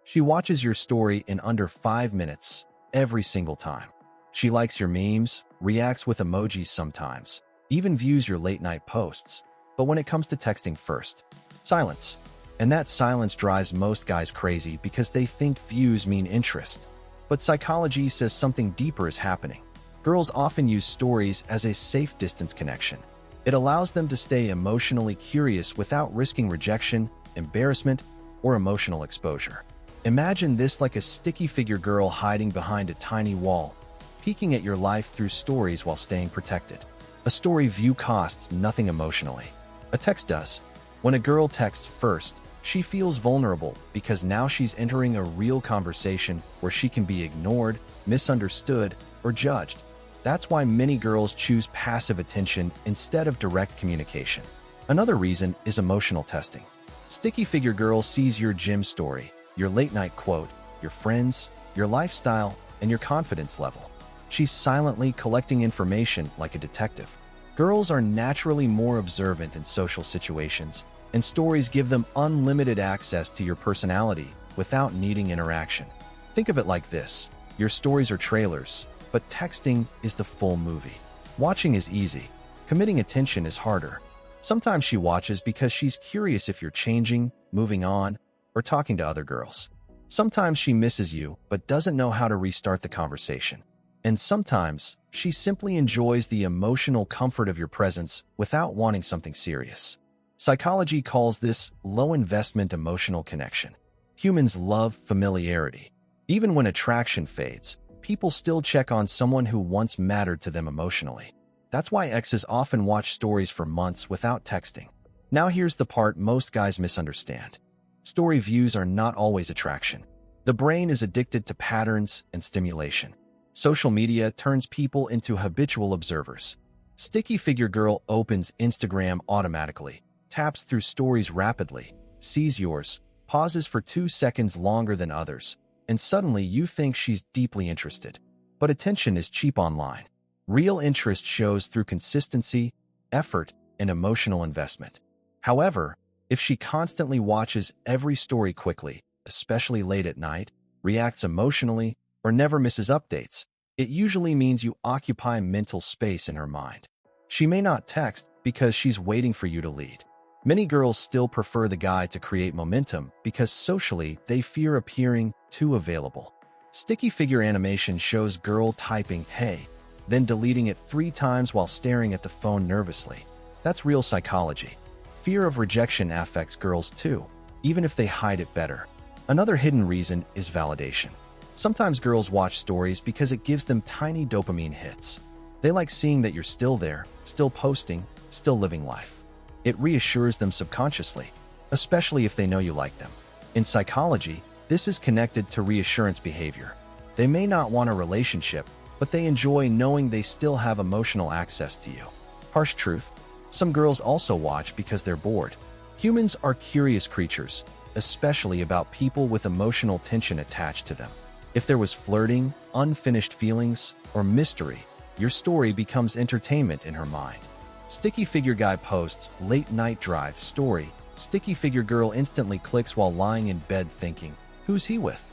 She watches your story in under 5 minutes every single time. She likes your memes, reacts with emojis sometimes, even views your late-night posts. But when it comes to texting first, silence. And that silence drives most guys crazy because they think views mean interest. But psychology says something deeper is happening. Girls often use stories as a safe distance connection. It allows them to stay emotionally curious without risking rejection, embarrassment, or emotional exposure. Imagine this like a sticky figure girl hiding behind a tiny wall, peeking at your life through stories while staying protected. A story view costs nothing emotionally. A text does. When a girl texts first, she feels vulnerable because now she's entering a real conversation where she can be ignored, misunderstood, or judged. That's why many girls choose passive attention instead of direct communication. Another reason is emotional testing. Sticky figure girl sees your gym story, your late-night quote, your friends, your lifestyle, and your confidence level. She's silently collecting information like a detective. Girls are naturally more observant in social situations, and stories give them unlimited access to your personality without needing interaction. Think of it like this. Your stories are trailers, but texting is the full movie. Watching is easy. Committing attention is harder. Sometimes she watches because she's curious if you're changing, moving on, or talking to other girls. Sometimes she misses you but doesn't know how to restart the conversation. And sometimes she simply enjoys the emotional comfort of your presence without wanting something serious. Psychology calls this low-investment emotional connection. Humans love familiarity. Even when attraction fades, people still check on someone who once mattered to them emotionally. That's why exes often watch stories for months without texting. Now here's the part most guys misunderstand. Story views are not always attraction. The brain is addicted to patterns and stimulation. Social media turns people into habitual observers. Sticky figure girl opens Instagram automatically, taps through stories rapidly, sees yours, pauses for 2 seconds longer than others, and suddenly you think she's deeply interested. But attention is cheap online. Real interest shows through consistency, effort, and emotional investment. However, if she constantly watches every story quickly, especially late at night, reacts emotionally, or never misses updates, it usually means you occupy mental space in her mind. She may not text because she's waiting for you to lead. Many girls still prefer the guy to create momentum because socially they fear appearing too available. Sticky figure animation shows girl typing "hey," then deleting it 3 times while staring at the phone nervously. That's real psychology. Fear of rejection affects girls too, even if they hide it better. Another hidden reason is validation. Sometimes girls watch stories because it gives them tiny dopamine hits. They like seeing that you're still there, still posting, still living life. It reassures them subconsciously, especially if they know you like them. In psychology, this is connected to reassurance behavior. They may not want a relationship, but they enjoy knowing they still have emotional access to you. Harsh truth: some girls also watch because they're bored. Humans are curious creatures, especially about people with emotional tension attached to them. If there was flirting, unfinished feelings, or mystery, your story becomes entertainment in her mind. Sticky figure guy posts late night drive story. Sticky figure girl instantly clicks while lying in bed thinking, who's he with?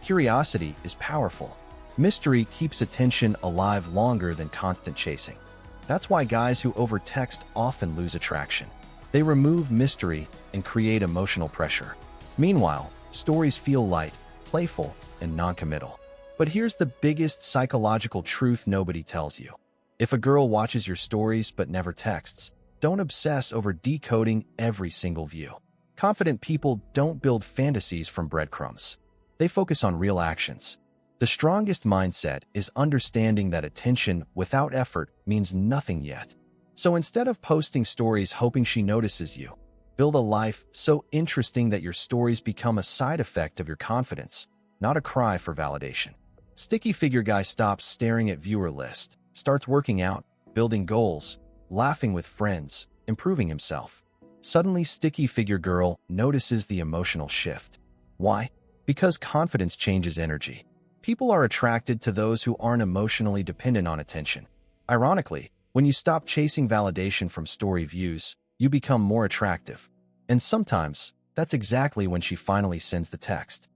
Curiosity is powerful. Mystery keeps attention alive longer than constant chasing. That's why guys who overtext often lose attraction. They remove mystery and create emotional pressure. Meanwhile, stories feel light, playful, and non-committal. But here's the biggest psychological truth nobody tells you. If a girl watches your stories but never texts, don't obsess over decoding every single view. Confident people don't build fantasies from breadcrumbs. They focus on real actions. The strongest mindset is understanding that attention without effort means nothing yet. So instead of posting stories hoping she notices you, build a life so interesting that your stories become a side effect of your confidence, not a cry for validation. Sticky figure guy stops staring at viewer list, starts working out, building goals, laughing with friends, improving himself. Suddenly, sticky figure girl notices the emotional shift. Why? Because confidence changes energy. People are attracted to those who aren't emotionally dependent on attention. Ironically, when you stop chasing validation from story views, you become more attractive. And sometimes, that's exactly when she finally sends the text.